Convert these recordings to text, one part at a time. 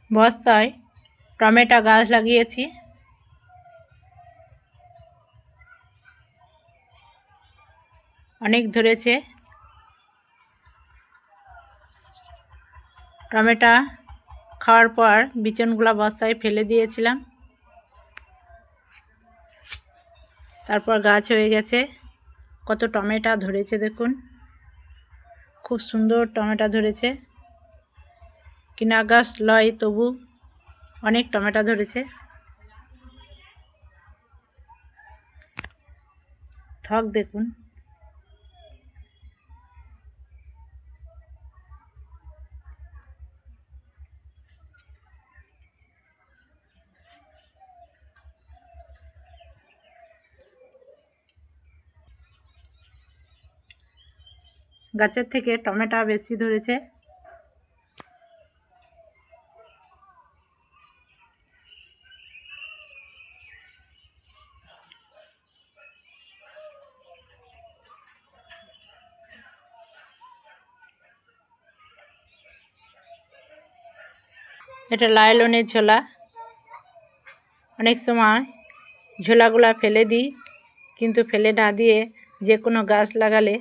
বস্তায় টমেটো গাছ লাগিয়েছি। অনেক ধরেছে। টমেটো খাওয়ার পর বিচনগুলো বস্তায় ফেলে দিয়েছিলাম, তারপর গাছ হয়ে গেছে। কত টমেটো ধরেছে দেখুন, খুব সুন্দর টমেটো ধরেছে। কিনা গাছ লয়, তবু অনেক টমেটো ধরেছে। থক দেখুন। গাছের থেকে টমেটো বেশি ধরেছে। এটা লাইলনের ঝোলা। অনেক সময় ঝোলাগুলা ফেলে দিই, কিন্তু ফেলে না দিয়ে যে কোনো গাছ লাগালে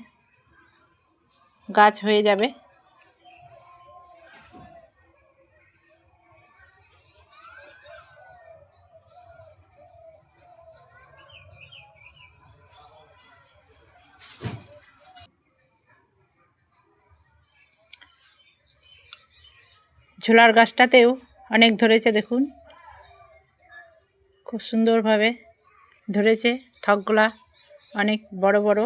গাছ হয়ে যাবে। ঝোলার গাছটাতেও অনেক ধরেছে দেখুন, খুব সুন্দরভাবে ধরেছে। থকগুলা অনেক বড় বড়।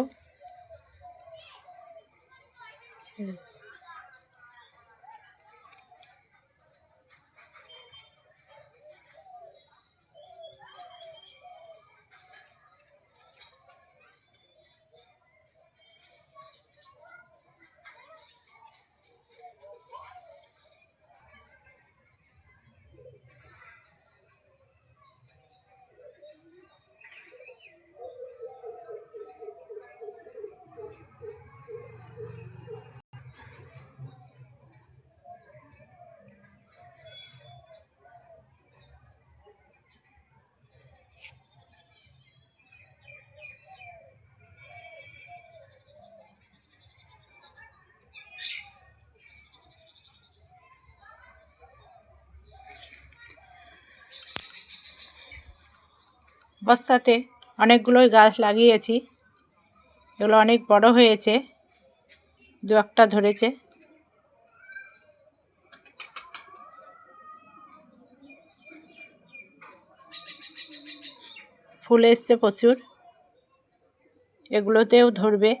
বস্তাতে অনেকগুলোই গাছ লাগিয়েছি। এগুলো অনেক বড় হয়েছে, দু একটা ধরেছে। ফুল এসছে প্রচুর, এগুলোতেও ধরবে।